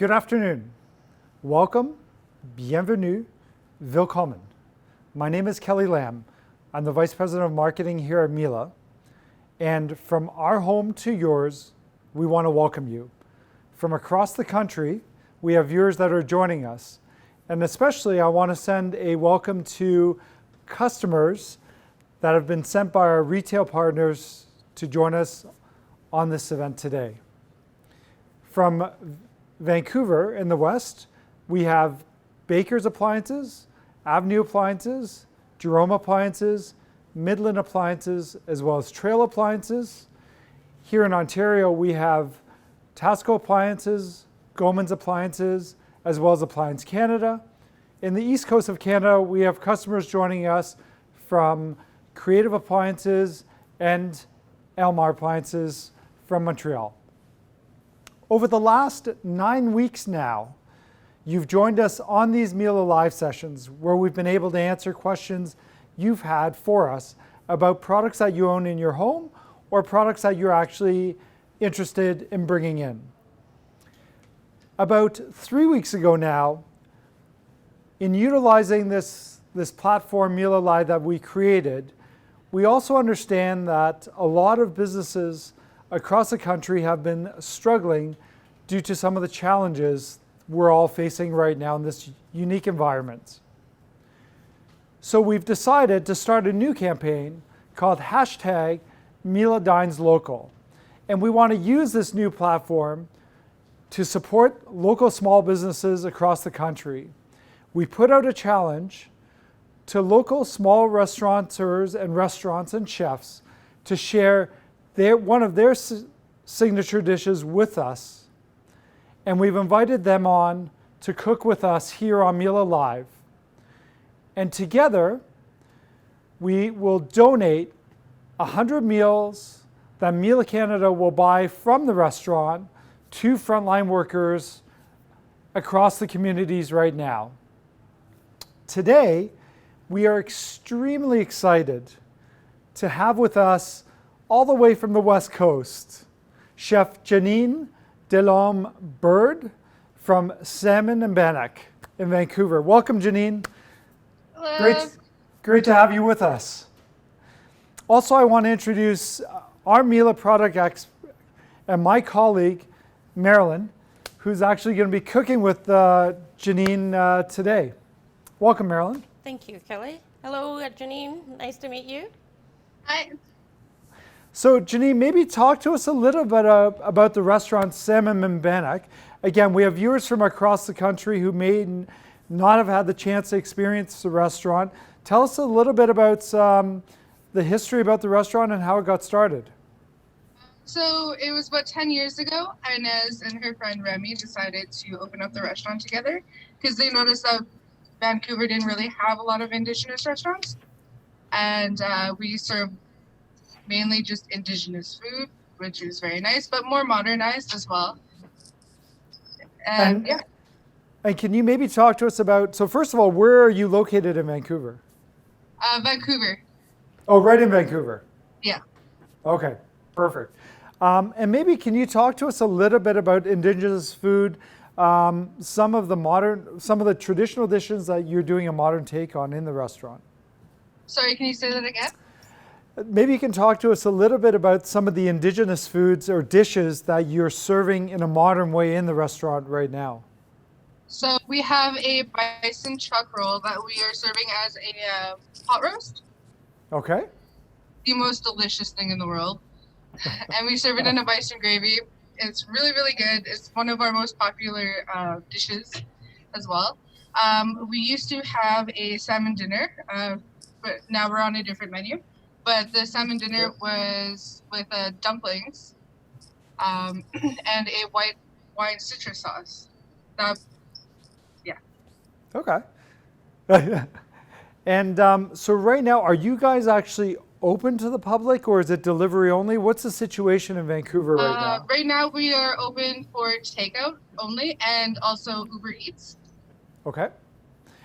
Good afternoon. Welcome, bienvenue, willkommen. My name is Kelly Lamb. I'm the Vice President of Marketing here at Miele. And from our home to yours, we want to welcome you. From across the country, we have viewers that are joining us. And especially, I want to send a welcome to customers that have been sent by our retail partners to join us on this event today. From Vancouver in the west, we have Baker's Appliances, Avenue Appliances, Jerome Appliances, Midland Appliances, as well as Trail Appliances. Here in Ontario, we have Tasco Appliances, Goman's Appliances, as well as Appliance Canada. In the east coast of Canada, we have customers joining us from Creative Appliances and Elmar Appliances from Montreal. Over the last 9 weeks now, you've joined us on these Miele Live sessions where we've been able to answer questions you've had for us about products that you own in your home or products that you're actually interested in bringing in. About 3 weeks ago now, in utilizing this platform, Miele Live, that we created, we also understand that a lot of businesses across the country have been struggling due to some of the challenges we're all facing right now in this unique environment. So we've decided to start a new campaign called hashtag Miele Dines Local. And we want to use this new platform to support local small businesses across the country. We put out a challenge to local small restaurateurs and restaurants and chefs to share one of their signature dishes with us. And we've invited them on to cook with us here on Miele Live. And together, we will donate 100 meals that Miele Canada will buy from the restaurant to frontline workers across the communities right now. Today, we are extremely excited to have with us, all the way from the West Coast, Chef Janine Delorme Bird from Salmon and Bannock in Vancouver. Welcome, Janine. Hello. Great to have you with us. Also, I want to introduce our Miele product expert and my colleague, Marilyn, who's actually going to be cooking with Janine today. Welcome, Marilyn. Thank you, Kelly. Hello, Janine. Nice to meet you. Hi. So, Janine, maybe talk to us a little bit about the restaurant Salmon and Bannock. Again, we have viewers from across the country who may not have had the chance to experience the restaurant. Tell us a little bit about the history about the restaurant and how it got started. So it was about 10 years ago. Inez and her friend Remy decided to open up the restaurant together because they noticed that Vancouver didn't really have a lot of Indigenous restaurants. And we serve mainly just Indigenous food, which is very nice, but more modernized as well. And yeah. And can you maybe talk to us about, so first of all, where are you located in Vancouver? Vancouver. Oh, right in Vancouver. Yeah. Okay, perfect. And maybe can you talk to us a little bit about Indigenous food, some of the traditional dishes that you're doing a modern take on in the restaurant? Sorry, can you say that again? Maybe you can talk to us a little bit about some of the Indigenous foods or dishes that you're serving in a modern way in the restaurant right now. So we have a bison chuck roll that we are serving as a pot roast. Okay. The most delicious thing in the world. And we serve it in a bison gravy. It's really, really good. It's one of our most popular dishes as well. We used to have a salmon dinner, but now we're on a different menu. But the salmon dinner was with dumplings and a white wine citrus sauce. Yeah. Okay. And so right now, are you guys actually open to the public or is it delivery only? What's the situation in Vancouver right now? Right now we are open for takeout only and also Uber Eats. Okay.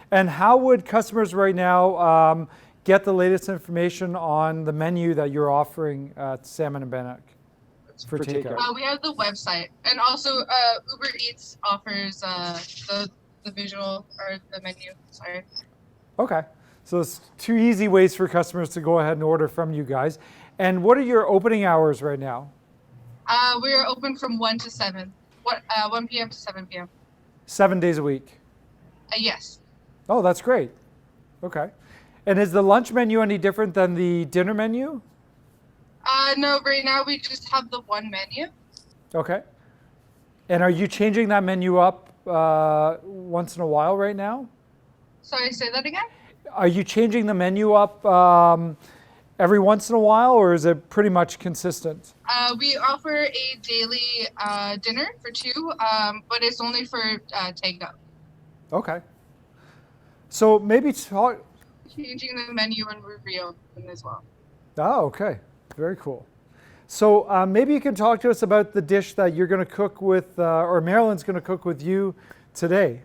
And how would customers right now get the latest information on the menu that you're offering at Salmon and Bannock? for takeout? We have the website, and also Uber Eats offers the visual or the menu. Sorry. Okay, so it's two easy ways for customers to go ahead and order from you guys. And what are your opening hours right now? We are open from 1 to 7. 1 p.m. to 7 p.m. 7 days a week? Yes. Oh, that's great. Okay. And is the lunch menu any different than the dinner menu? No, right now we just have the one menu. Okay. And are you changing that menu up once in a while right now? Sorry, say that again? Are you changing the menu up every once in a while, or is it pretty much consistent? We offer a daily dinner for 2, but it's only for takeout. Okay. So maybe talk. Changing the menu when we reopen as well. Oh, okay. Very cool. So maybe you can talk to us about the dish that you're going to cook with, or Marilyn's going to cook with you today.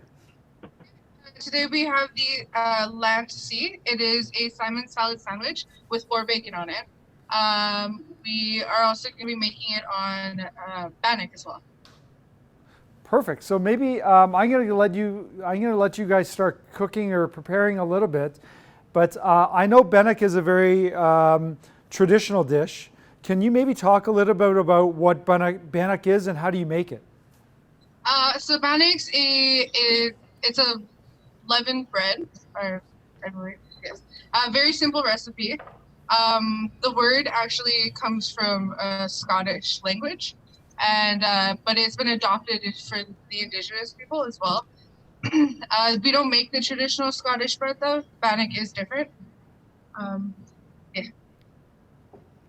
Today we have the Land to Sea. It is a salmon salad sandwich with boar bacon on it. We are also going to be making it on Bannock as well. Perfect. So maybe I'm going to let you guys start cooking or preparing a little bit. But I know Bannock is a very traditional dish. Can you maybe talk a little bit about what Bannock is and how do you make it? So Bannock's it's a leavened bread, or I believe, yes. Very simple recipe. The word actually comes from Scottish language, and but it's been adopted for the Indigenous people as well. We don't make the traditional Scottish bread though. Bannock is different. Yeah.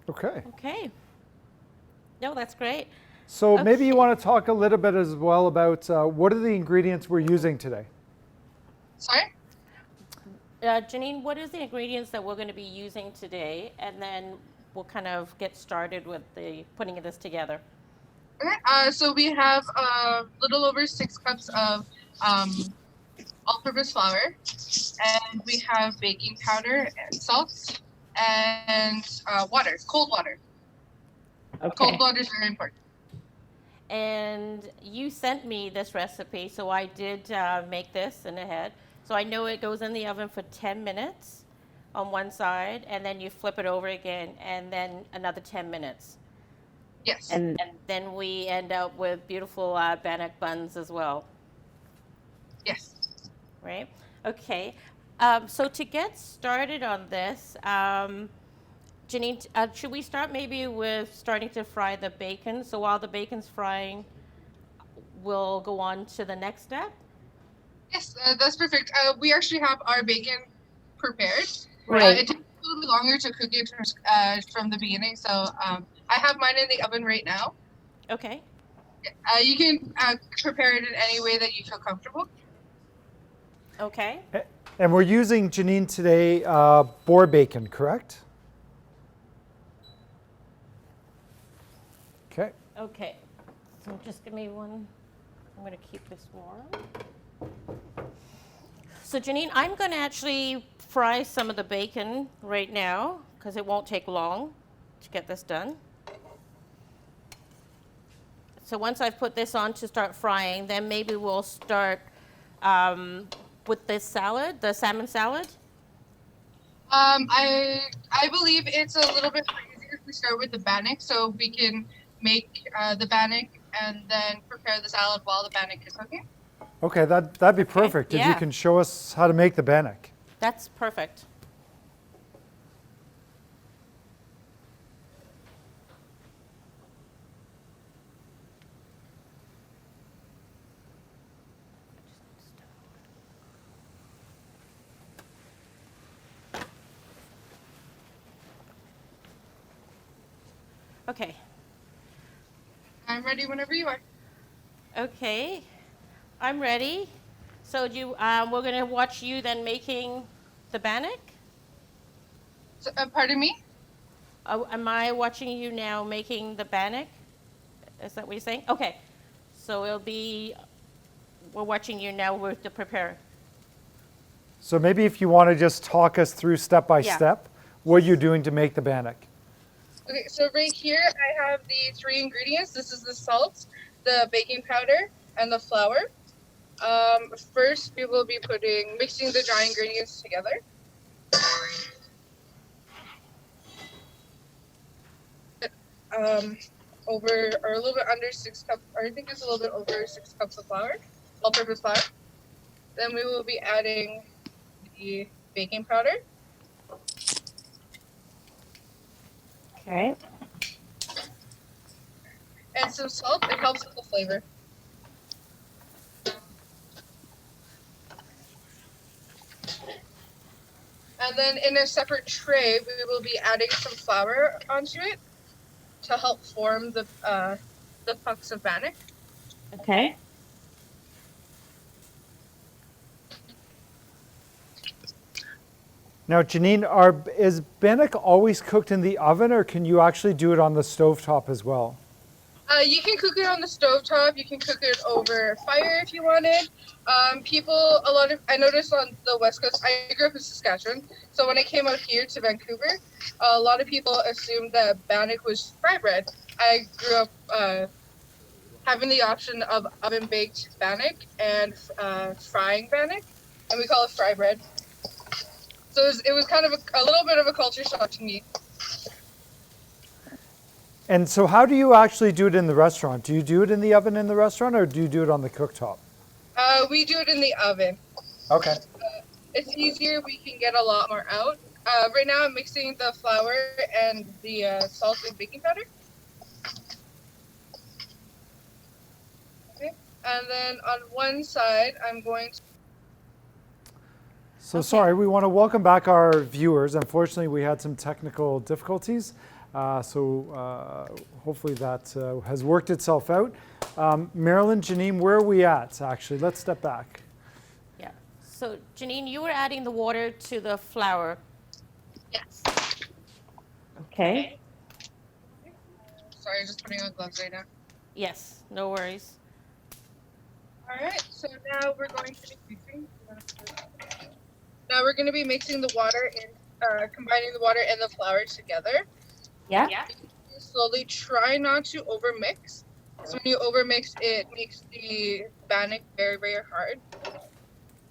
Okay. Okay. No, that's great. So maybe you want to talk a little bit as well about what are the ingredients we're using today? Sorry? Janine, what is the ingredients that we're going to be using today? And then we'll kind of get started with the putting this together. Okay. So we have a little over 6 cups of all-purpose flour, and we have baking powder and salt and water, cold water. Okay. Cold water is very important. And you sent me this recipe, so I did make this in ahead. So I know it goes in the oven for 10 minutes on one side, and then you flip it over again, and then another 10 minutes. Yes. And then we end up with beautiful bannock buns as well. Yes. Right? Okay. So to get started on this, Janine, should we start maybe with starting to fry the bacon? So while the bacon's frying, we'll go on to the next step? Yes, that's perfect. We actually have our bacon prepared. Right. It takes a little bit longer to cook it from the beginning, so I have mine in the oven right now. Okay. You can prepare it in any way that you feel comfortable. Okay. And we're using, Janine, today boar bacon, correct? Okay. Okay. So just give me one. I'm going to keep this warm. So Janine, I'm going to actually fry some of the bacon right now because it won't take long to get this done. So once I've put this on to start frying, then maybe we'll start with this salad, the salmon salad. I believe it's a little bit easier if we start with the bannock, so we can make the bannock and then prepare the salad while the bannock is cooking. Okay, that'd be perfect if you yeah. can show us how to make the bannock. That's perfect. Okay. I'm ready whenever you are. Okay, I'm ready. So we're going to watch you then making the bannock? So, pardon me? Am I watching you now making the bannock? Is that what you're saying? Okay, so we're watching you now with the prepare. So maybe if you want to just talk us through step by Yeah. step what you're doing to make the bannock. Okay, so right here I have the 3 ingredients. This is the salt, the baking powder, and the flour. First, we will be mixing the dry ingredients together. Over or a little bit under 6 cups, or I think it's a little bit over 6 cups of flour, all-purpose flour. Then we will be adding the baking powder. Okay. And some salt. It helps with the flavor. And then in a separate tray, we will be adding some flour onto it to help form the pucks of bannock. Okay. Now, Janine, is bannock always cooked in the oven, or can you actually do it on the stovetop as well? You can cook it on the stovetop. You can cook it over fire if you wanted. I noticed on the West Coast, I grew up in Saskatchewan, so when I came out here to Vancouver, a lot of people assumed that bannock was fry bread. I grew up having the option of oven-baked bannock and frying bannock, and we call it fry bread. So it was kind of a little bit of a culture shock to me. And so how do you actually do it in the restaurant? Do you do it in the oven in the restaurant, or do you do it on the cooktop? We do it in the oven. Okay. It's easier. We can get a lot more out. Right now I'm mixing the flour and the salt and baking powder. Okay. And then on one side, I'm going to... So sorry, we want to welcome back our viewers. Unfortunately, we had some technical difficulties. Hopefully that has worked itself out. Marilyn, Janine, where are we at, actually? Let's step back. Yeah. So, Janine, you were adding the water to the flour. Yes. Okay. Sorry, I'm just putting on gloves right now. Yes, no worries. All right, so now we're going to be mixing. Now we're going to be mixing the water and combining the water and the flour together. Yeah. Slowly try not to overmix. Because when you overmix, it makes the bannock very, very hard.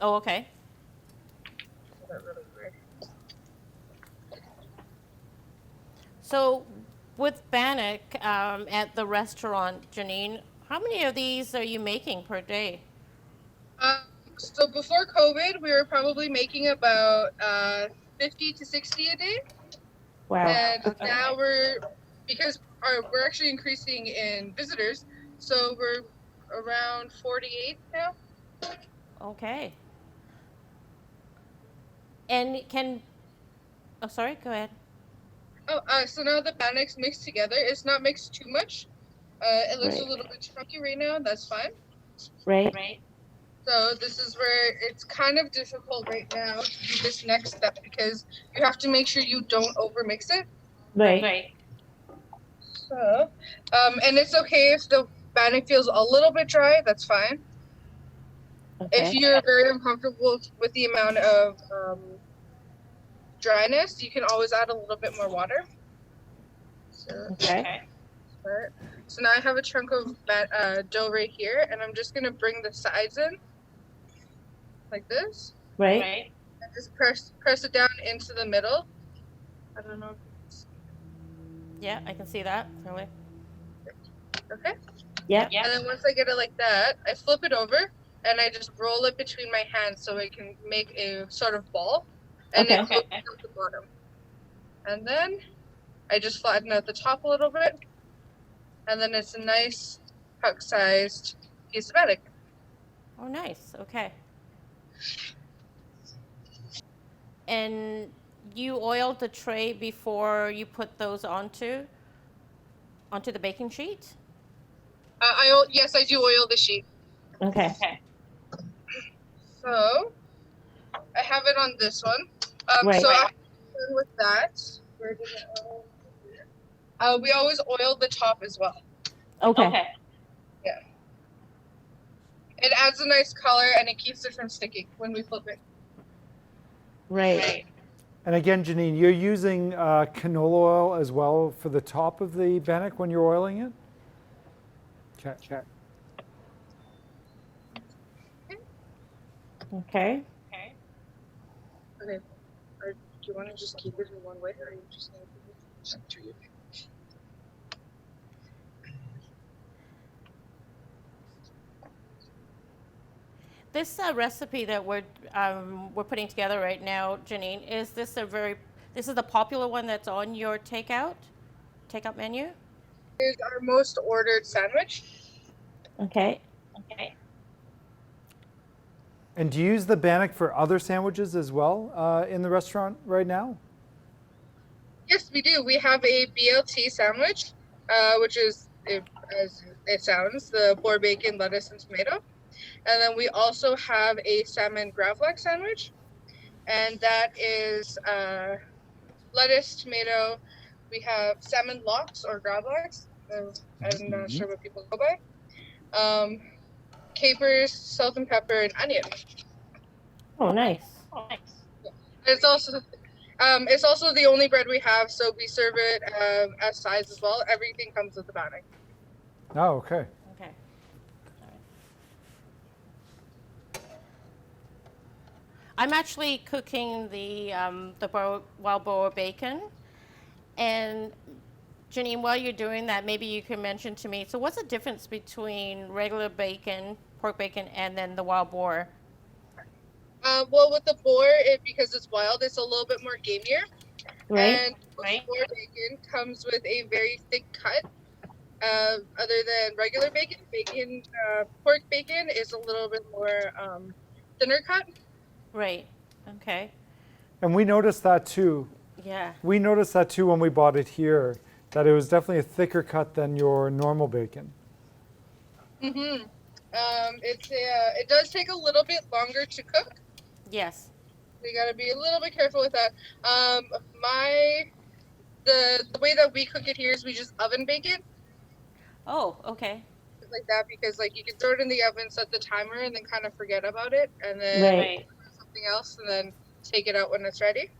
Oh, okay. So, with bannock at the restaurant, Janine, how many of these are you making per day? So before COVID, we were probably making about 50 to 60 a day. Wow. And now because we're actually increasing in visitors, so we're around 48 now. Okay. And oh, sorry, go ahead. So now the bannocks mixed together. It's not mixed too much. It looks a little bit chunky right now. That's fine. Right. So this is where it's kind of difficult right now to do this next step because you have to make sure you don't overmix it. Right. So, and it's okay if the bannock feels a little bit dry. That's fine. Okay. If you're very uncomfortable with the amount of dryness, you can always add a little bit more water. Okay. So now I have a chunk of dough right here, and I'm just gonna bring the sides in like this. Right. And just press it down into the middle. I don't know. Yeah, I can see that. Really. Okay. Yeah. And then once I get it like that, I flip it over and I just roll it between my hands so it can make a sort of ball. And it goes at the bottom. And then I just flatten out the top a little bit. And then it's a nice puck-sized piece of bannock. Oh, nice. Okay. And you oiled the tray before you put those onto the baking sheet? Yes, I do oil the sheet. Okay. So I have it on this one. Right. So after with that, where did it oil? We always oil the top as well. Okay. Yeah. It adds a nice color and it keeps it from sticking when we flip it. Right. And again, Janine, you're using canola oil as well for the top of the bannock when you're oiling it? Okay. Okay. Okay. Or do you want to just keep it in one way, or are you just going to keep it? This recipe that we're putting together right now, Janine, is this this is the popular one that's on your takeout menu? Here's our most ordered sandwich. Okay. And do you use the bannock for other sandwiches as well in the restaurant right now? Yes, we do. We have a BLT sandwich, which is, as it sounds, the boar bacon, lettuce, and tomato. And then we also have a salmon gravlax sandwich, and that is lettuce, tomato. We have salmon lox or gravlax. I'm not sure what people go by. Capers, salt and pepper, and onion. Oh, nice. It's also the only bread we have, so we serve it as sides as well. Everything comes with the bannock. Oh, okay. Okay. I'm actually cooking the wild boar bacon, and Janine, while you're doing that, maybe you can mention to me. So, what's the difference between regular bacon, pork bacon, and then the wild boar? Well, with the boar, because it's wild, it's a little bit more gamier. And boar bacon comes with a very thick cut. Other than regular bacon, pork bacon is a little bit more thinner cut. Right. Okay. And we noticed that too. Yeah. We noticed that too when we bought it here, that it was definitely a thicker cut than your normal bacon. Mm-hmm. It does take a little bit longer to cook. Yes. You got to be a little bit careful with that. The way that we cook it here is we just oven bake it. Oh, okay. Like that, because like you can throw it in the oven, set the timer, and then kind of forget about it, and then do something else, and then take it out when it's ready.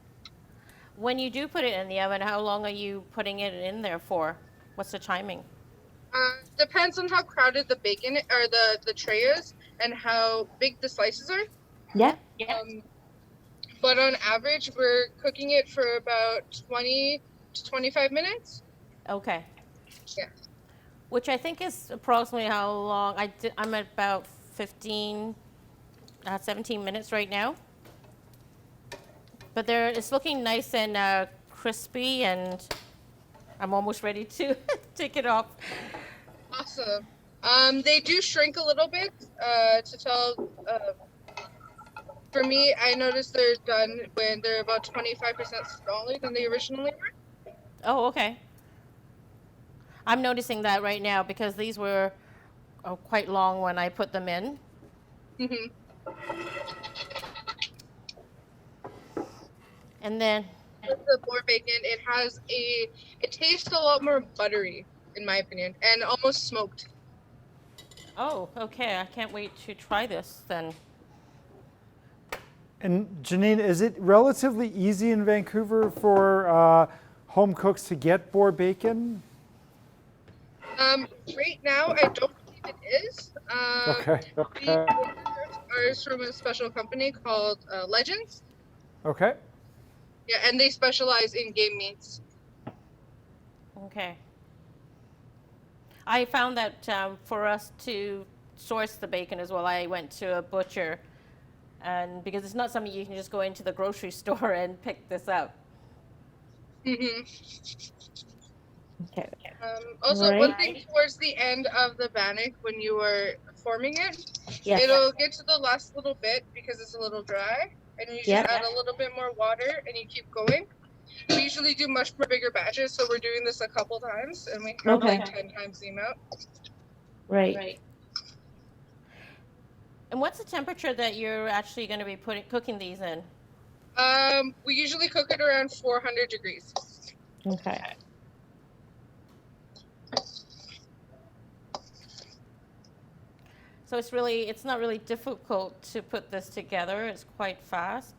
When you do put it in the oven, how long are you putting it in there for? What's the timing? Depends on how crowded the bacon or the tray is and how big the slices are. Yeah. But on average, we're cooking it for about 20 to 25 minutes. Okay. Yeah. Which I think is approximately how long I'm at about 17 minutes right now. But it's looking nice and crispy, and I'm almost ready to take it off. Awesome. They do shrink a little bit to tell. For me, I noticed they're done when they're about 25% smaller than they originally were. Oh, okay. I'm noticing that right now because these were quite long when I put them in. Mm-hmm. And then With the boar bacon, it tastes a lot more buttery, in my opinion, and almost smoked. oh, okay. I can't wait to try this then. And Janine, is it relatively easy in Vancouver for home cooks to get boar bacon? Right now, I don't believe it is. Okay. We ordered ours from a special company called Legends. Okay. Yeah, and they specialize in game meats. Okay. I found that for us to source the bacon as well, I went to a butcher, and because it's not something you can just go into the grocery store and pick this up. Mm-hmm. Okay. Also, one thing towards the end of the bannock, when you are forming it, it'll get to the last little bit because it's a little dry, and you just add a little bit more water, and you keep going. We usually do much more bigger batches, so we're doing this a couple times, and we have like 10 times the amount. Right. And what's the temperature that you're actually going to be cooking these in? We usually cook it around 400 degrees. Okay. So it's not really difficult to put this together. It's quite fast.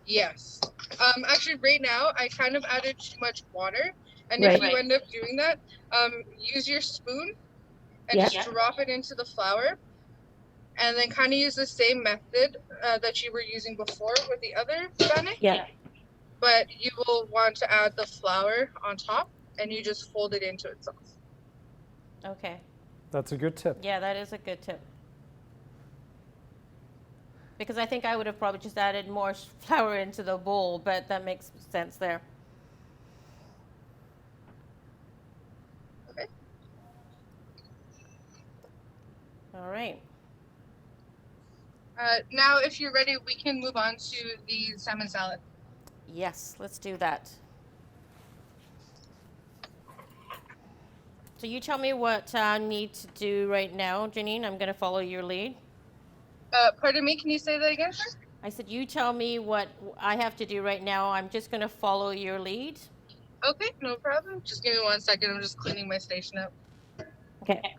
Yes. Actually, right now, I kind of added too much water. And if Right. you end up doing that, use your spoon and Yeah. just drop it into the flour. And then kind of use the same method that you were using before with the other bannock. Yeah. But you will want to add the flour on top, and you just fold it into itself. Okay. That's a good tip. Yeah, that is a good tip. Because I think I would have probably just added more flour into the bowl, but that makes sense there. Okay. All right. Now, if you're ready, we can move on to the salmon salad. Yes, let's do that. So you tell me what I need to do right now, Janine. I'm going to follow your lead. Pardon me, can you say that again, sir? I said, you tell me what I have to do right now. I'm just going to follow your lead. Okay, no problem. Just give me 1 second. I'm just cleaning my station up. Okay.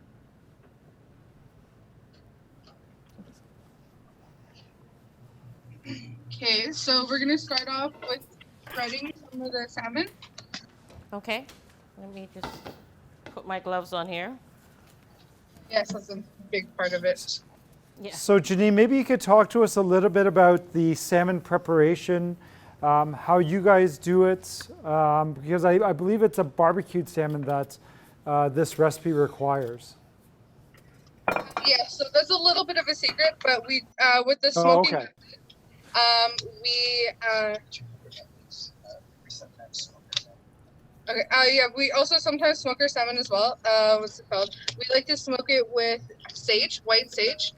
Okay, so we're gonna start off with shredding some of the salmon. Okay. Let me just put my gloves on here. Yes, that's a big part of it. Yeah. So Janine, maybe you could talk to us a little bit about the salmon preparation, how you guys do it, because I believe it's a barbecued salmon that this recipe requires. Yeah, so that's a little bit of a secret, but we with the Oh, smoking okay. method, we okay, yeah, we also sometimes smoke our salmon as well. What's it called? We like to smoke it with sage, white sage.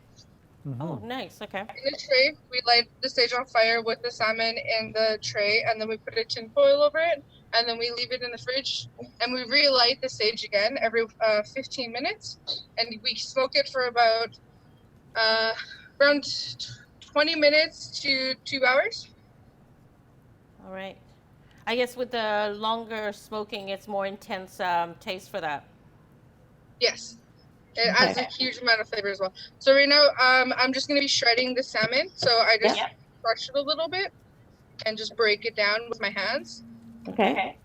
Oh, nice. Okay. In a tray, we light the sage on fire with the salmon in the tray, and then we put a tin foil over it, and then we leave it in the fridge, and we relight the sage again every 15 minutes, and we smoke it for about around 20 minutes to 2 hours. All right. I guess with the longer smoking, it's more intense taste for that. Yes. It adds a huge amount of flavor as well. So right now, I'm just going to be shredding the salmon. So I just crush it a little bit and just break it down with my hands. Okay.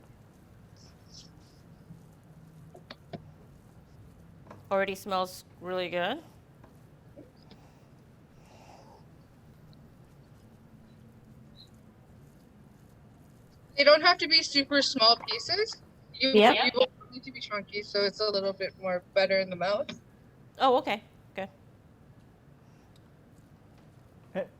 Already smells really good. They don't have to be super small pieces. You will need to be chunky, so it's a little bit more better in the mouth. Oh, okay. Okay.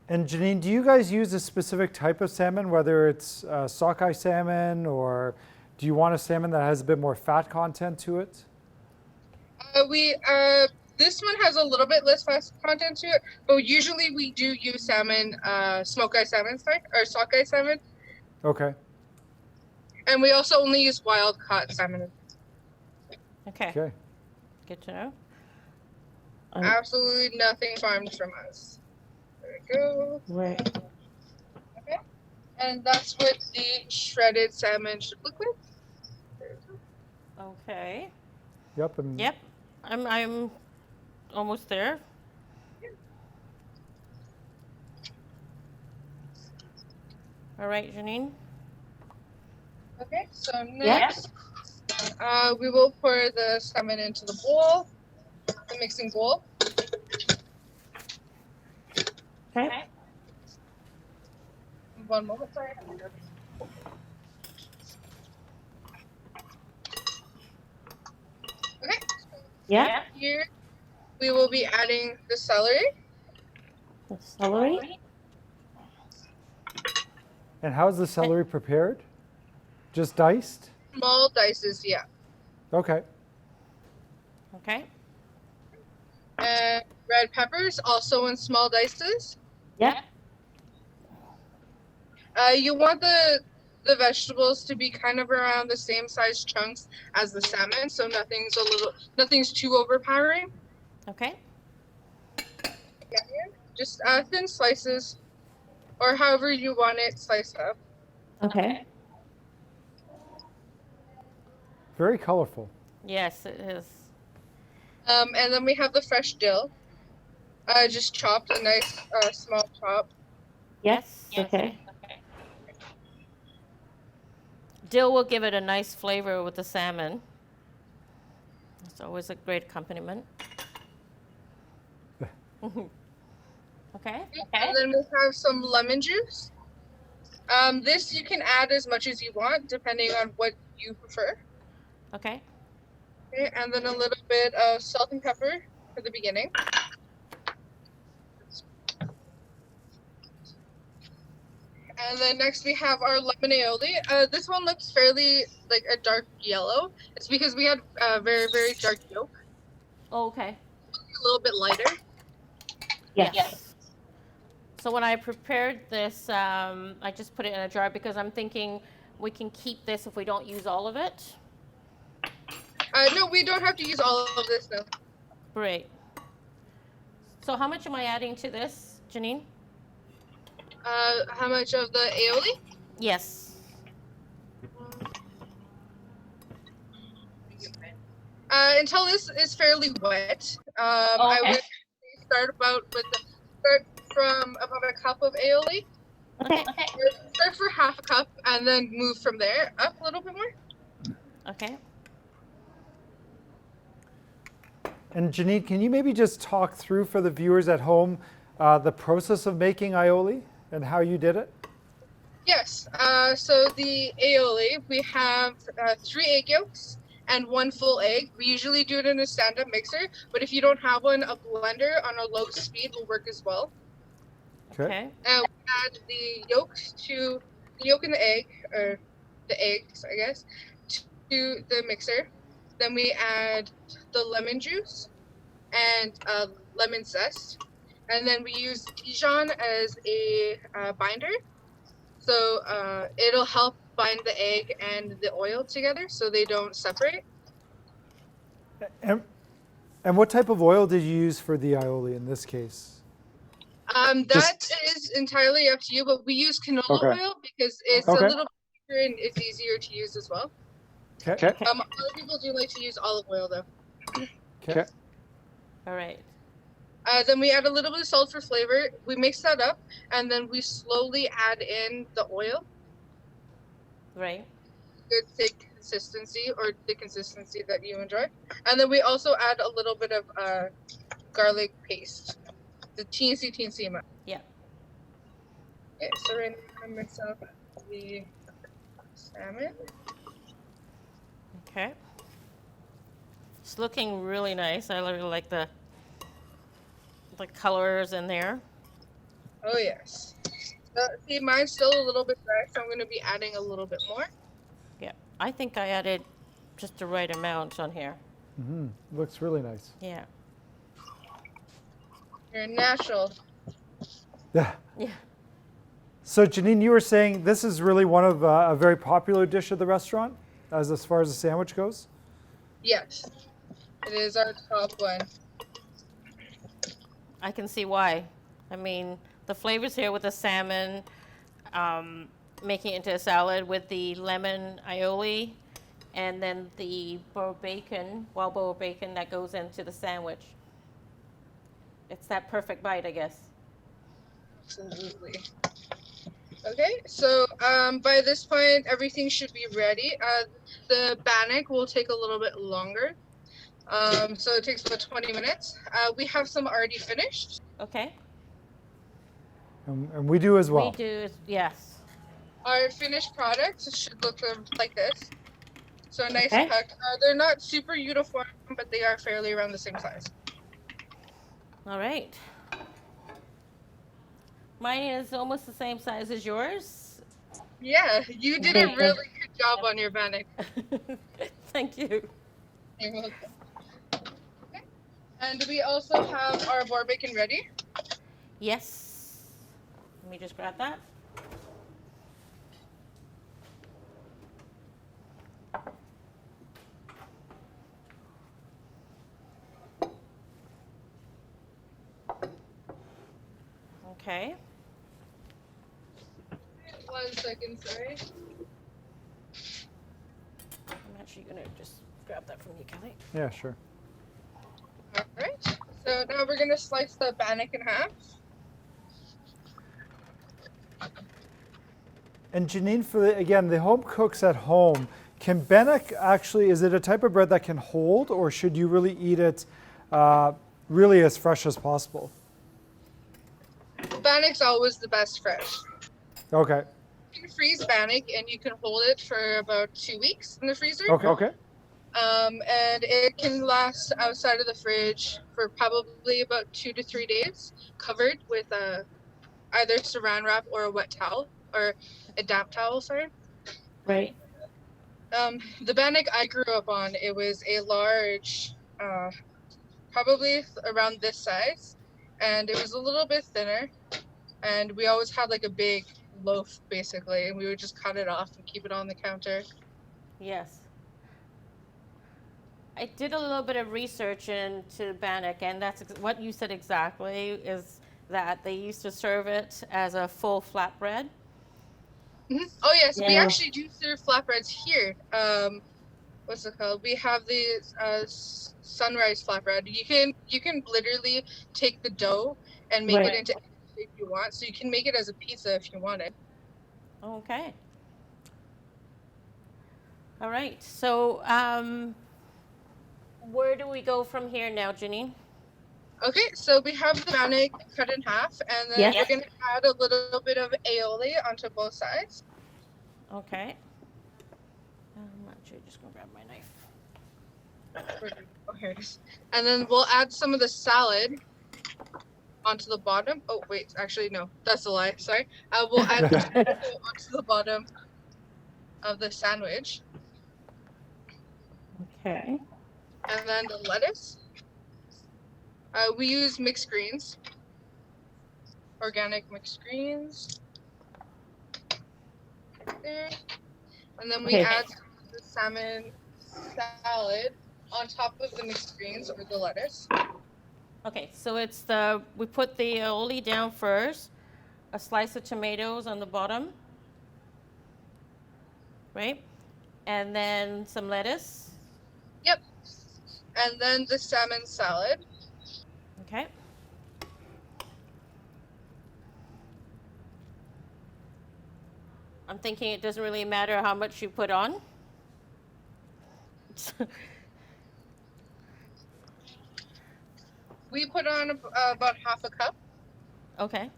And Janine, do you guys use a specific type of salmon, whether it's sockeye salmon, or do you want a salmon that has a bit more fat content to it? This one has a little bit less fat content to it, but usually we do use salmon, smoke-eye salmon, or sockeye salmon. Okay. And we also only use wild-caught salmon. Okay. Okay. Good to know. Absolutely nothing farmed from us. There we go. Right. Okay. And that's what the shredded salmon should look like. There we go. Okay. Yep. And Yep. I'm almost there. All right, Janine. Okay, so next, we will pour the salmon into the bowl, the mixing bowl. Okay. One moment, sorry. Okay. Yeah. Here, we will be adding the celery. The celery. And how's the celery prepared? Just diced? Small dices, yeah. Okay. Okay. And red peppers, also in small dices. Yeah. You want the vegetables to be kind of around the same size chunks as the salmon, so nothing's too overpowering. Okay. Just thin slices, or however you want it sliced up. Okay. Very colorful. Yes, it is. And then we have the fresh dill. Just chopped, a nice small chop. Yes. Okay. Dill will give it a nice flavor with the salmon. It's always a great accompaniment. Okay. And then we'll have some lemon juice. This you can add as much as you want, depending on what you prefer. Okay. Okay, and then a little bit of salt and pepper for the beginning. And then next we have our lemon aioli. This one looks fairly like a dark yellow. It's because we had very, very dark yolk. Oh, okay. A little bit lighter. Yes. So when I prepared this, I just put it in a jar because I'm thinking we can keep this if we don't use all of it. No, we don't have to use all of this though. Great. So how much am I adding to this, Janine? How much of the aioli? Yes. Until this is fairly wet. I would start from about a cup of aioli. Okay. Start for half a cup and then move from there up a little bit more. Okay. And Janine, can you maybe just talk through for the viewers at home the process of making aioli and how you did it? Yes. So the aioli, we have 3 egg yolks and 1 full egg. We usually do it in a stand-up mixer, but if you don't have one, a blender on a low speed will work as well. Okay. And we add the yolk and the egg, or the eggs, I guess, to the mixer. Then we add the lemon juice and lemon zest. And then we use Dijon as a binder. So it'll help bind the egg and the oil together so they don't separate. And what type of oil did you use for the aioli in this case? That is entirely up to you, but we use canola oil because it's a little bit and it's easier to use as well. Okay. Other people do like to use olive oil though. Okay. All right. Then we add a little bit of salt for flavor. We mix that up, and then we slowly add in the oil. Right. Good thick consistency, or the consistency that you enjoy. And then we also add a little bit of garlic paste, the teensy amount. Yeah. Okay, so we're gonna mix up the salmon. Okay. It's looking really nice. I really like the colors in there. Oh yes. See, mine's still a little bit dry, so I'm going to be adding a little bit more. Yeah. I think I added just the right amount on here. Mm-hmm. Looks really nice. Yeah. You're natural. Yeah. Yeah. So Janine, you were saying this is really one of a very popular dish at the restaurant, as far as the sandwich goes? Yes. It is our top one. I can see why. I mean, the flavors here with the salmon, making it into a salad with the lemon aioli, and then the boar bacon, wild boar bacon that goes into the sandwich. It's that perfect bite, I guess. Absolutely. Okay, so by this point, everything should be ready. The bannock will take a little bit longer. So it takes about 20 minutes. We have some already finished. Okay. And we do as well. We do, yes. Our finished products should look like this. So a nice Okay. cut. They're not super uniform, but they are fairly around the same size. All right. Mine is almost the same size as yours. Yeah, you did a really good job on your bannock. Thank you. You're welcome. Okay. And we also have our boar bacon ready. Yes. Let me just grab that. Okay. 1 second, sorry. I'm actually going to just grab that from you, Kelly. Yeah, sure. All right. So now we're gonna slice the bannock in half. And Janine, for again, the home cooks at home, can Bannock actually, is it a type of bread that can hold, or should you really eat it really as fresh as possible? Bannock's always the best fresh. Okay. You can freeze bannock and you can hold it for about 2 weeks in the freezer. Okay. And it can last outside of the fridge for probably about 2 to 3 days, covered with either saran wrap or a wet towel, or a damp towel, sorry. Right. The bannock I grew up on, it was a large, probably around this size, and it was a little bit thinner, and we always had like a big loaf basically, and we would just cut it off and keep it on the counter. Yes. I did a little bit of research into Bannock, and that's what you said exactly, is that they used to serve it as a full flatbread. Mm-hmm. Oh yes, we Yeah. actually do serve flatbreads here. What's it called? We have the sunrise flatbread. You can literally take the dough and make Right. it into any shape you want. So you can make it as a pizza if you wanted. Okay. All right. So where do we go from here now, Janine? Okay, so we have the bannock cut in half, and then Yes. we're gonna add a little bit of aioli onto both sides. Okay. I'm actually just gonna grab my knife. Oh, here it is. And then we'll add some of the salad onto the bottom. Oh wait, actually no, that's a lie. Sorry. We'll add the tomato onto the bottom of the sandwich, Okay. and then the lettuce. We use mixed greens, organic mixed greens. Right there. And then we Okay. add the salmon salad on top of the mixed greens or the lettuce. Okay, so it's we put the aioli down first, a slice of tomatoes on the bottom, right? And then some lettuce. Yep. And then the salmon salad. Okay. I'm thinking it doesn't really matter how much you put on. We put on about half a cup. Okay.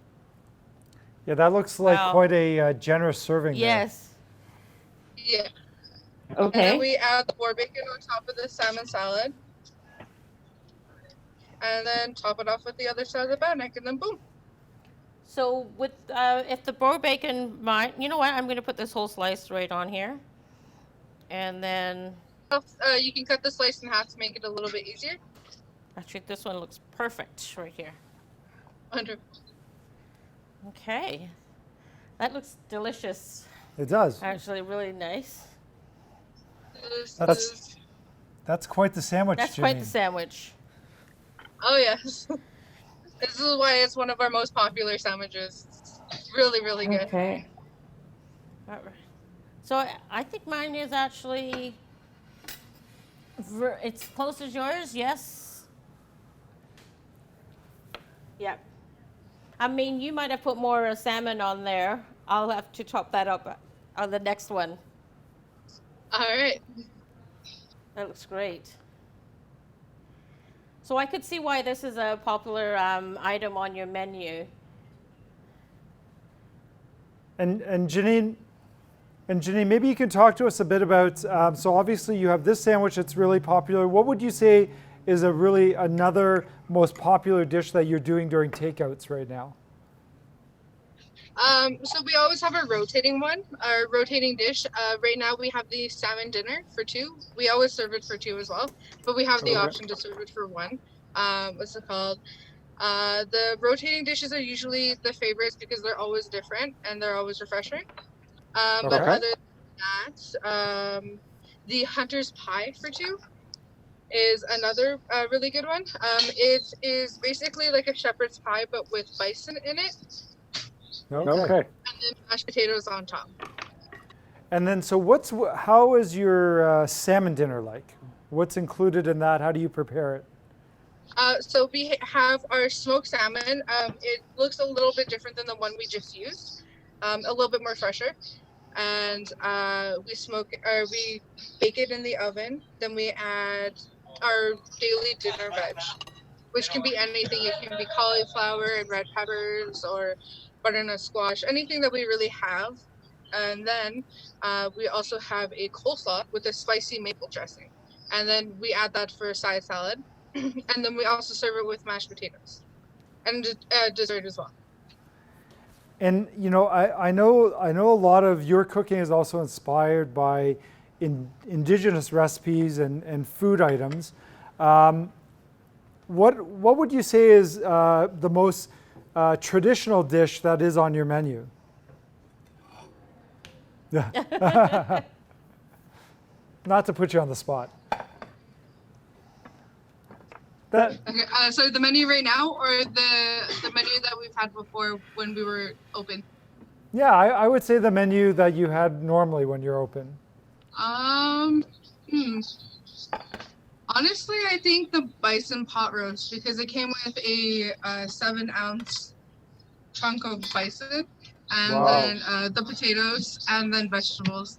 Yeah, that looks like Wow. quite a generous serving. Yes. Yeah. And then Okay. we add the boar bacon on top of the salmon salad. And then top it off with the other side of the bannock, and then boom. So with if the boar bacon, you know what? I'm going to put this whole slice right on here, and then You can cut the slice in half to make it a little bit easier. actually this one looks perfect right here. Wonderful. Okay, that looks delicious. It does. Actually, really nice. This That's- is- That's quite the sandwich, That's quite the Janine. sandwich. Oh yes. This is why it's one of our most popular sandwiches. It's really, really good. Okay. All right. So I think mine is actually, it's close as yours, yes? Yep. I mean, you might have put more salmon on there. I'll have to top that up on the next one. All right. That looks great. So I could see why this is a popular item on your menu. And Janine, maybe you can talk to us a bit about. So obviously you have this sandwich that's really popular. What would you say is another most popular dish that you're doing during takeouts right now? So we always have a rotating one, our rotating dish. Right now we have the salmon dinner for two. We always serve it for two as well, but we have the Okay. option to serve it for one. What's it called? The rotating dishes are usually the favorites because they're always different and they're always refreshing. But Okay. other than that, the hunter's pie for two is another really good one. It is basically like a shepherd's pie, but with bison in it, Okay. and then mashed potatoes on top. And then, so how is your salmon dinner like? What's included in that? How do you prepare it? So we have our smoked salmon. It looks a little bit different than the one we just used, a little bit more fresher. and we bake it in the oven. Then we add our daily dinner veg, which can be anything. It can be cauliflower and red peppers or butternut squash, anything that we really have. And then we also have a coleslaw with a spicy maple dressing. And then we add that for a side salad. And then we also serve it with mashed potatoes and dessert as well. And you know, I know a lot of your cooking is also inspired by indigenous recipes and food items. What would you say is the most traditional dish that is on your menu? Not to put you on the spot. Okay, so the menu right now, or the menu that we've had before when we were open? Yeah, I would say the menu that you had normally when you're open. Honestly, I think the bison pot roast, because it came with a 7-ounce chunk of bison, and Wow. then the potatoes, and then vegetables.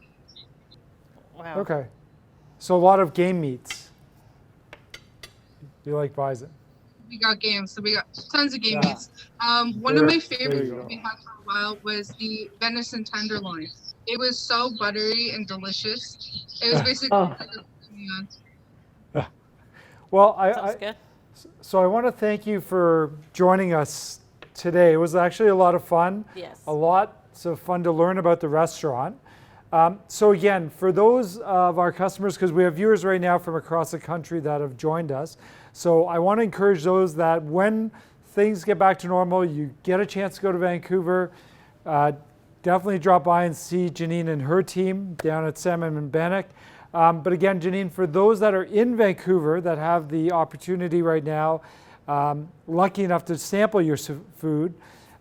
Wow. Okay, so a lot of game meats. You like bison? We got games, so we got tons of game Yeah. meats. One of my There favorites you that go. we had for a while was the venison tenderloin. It was so buttery and delicious. It was basically Oh. like a bouillon. Well, Sounds good. so I want to thank you for joining us today. It was actually a lot of fun. Yes. A lot of fun to learn about the restaurant. So again, for those of our customers, because we have viewers right now from across the country that have joined us, so I want to encourage those that when things get back to normal, you get a chance to go to Vancouver, definitely drop by and see Janine and her team down at Salmon and Bannock. But again, Janine, for those that are in Vancouver that have the opportunity right now, lucky enough to sample your food,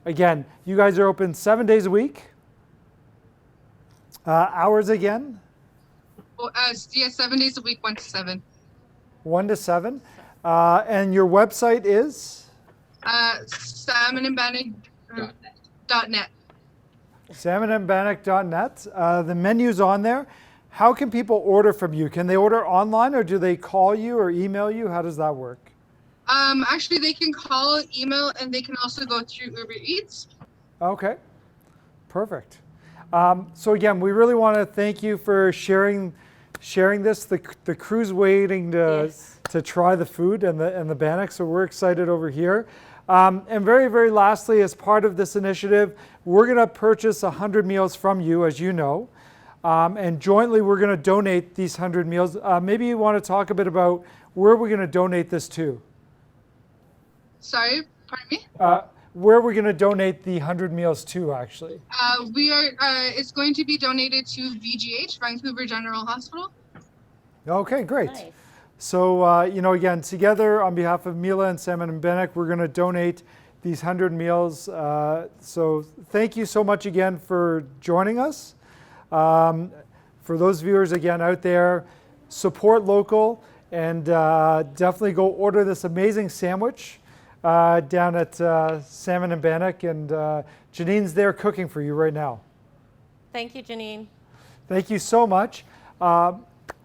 again, you guys are open 7 days a week. Hours again? Well, yeah, 7 days a week, 1 to 7. 1 to 7. And your website is? Salmonandbannock.net. Salmonandbannock.net. The menu's on there. How can people order from you? Can they order online, or do they call you or email you? How does that work? Actually, they can call, email, and they can also go through Uber Eats. Okay, perfect. So again, we really want to thank you for sharing this. The crew's waiting to try the food and the Bannock, so we're excited over here. And very, very lastly, as part of this initiative, we're going to purchase 100 meals from you, as you know. And jointly, we're going to donate these 100 meals. Maybe you want to talk a bit about where we're going to donate this to. Sorry, pardon me? Where we're going to donate the 100 meals to, actually. It's going to be donated to VGH, Vancouver General Hospital. Okay, great. Nice. So, you know, again, together on behalf of Miele and Salmon and Bannock, we're going to donate these 100 meals. So thank you so much again for joining us. For those viewers, again, out there, support local and definitely go order this amazing sandwich down at Salmon and Bannock. And Janine's there cooking for you right now. Thank you, Janine. Thank you so much.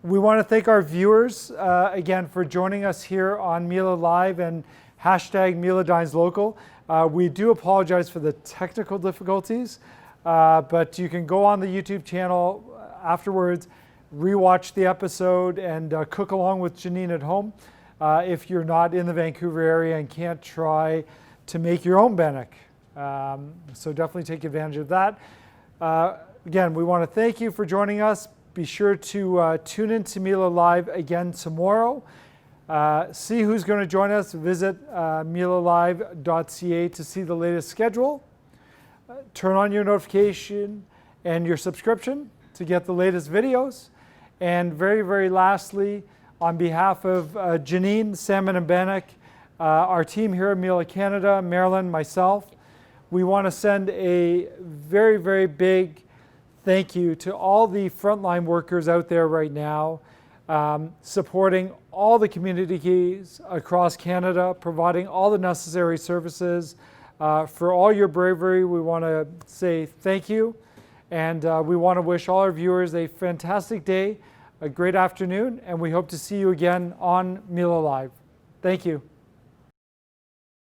We want to thank our viewers again for joining us here on Miele Live and hashtag Miele Dines Local. We do apologize for the technical difficulties, but you can go on the YouTube channel afterwards, rewatch the episode, and cook along with Janine at home if you're not in the Vancouver area and can't try to make your own Bannock. So definitely take advantage of that. Again, we want to thank you for joining us. Be sure to tune in to Miele Live again tomorrow. See who's going to join us. Visit mielelive.ca to see the latest schedule. Turn on your notification and your subscription to get the latest videos. And very, very lastly, on behalf of Janine, Salmon and Bannock, our team here at Miele Canada, Marilyn, myself, we want to send a very, very big thank you to all the frontline workers out there right now, supporting all the communities across Canada, providing all the necessary services. For all your bravery, we want to say thank you. And we want to wish all our viewers a fantastic day, a great afternoon, and we hope to see you again on Miele Live. Thank you.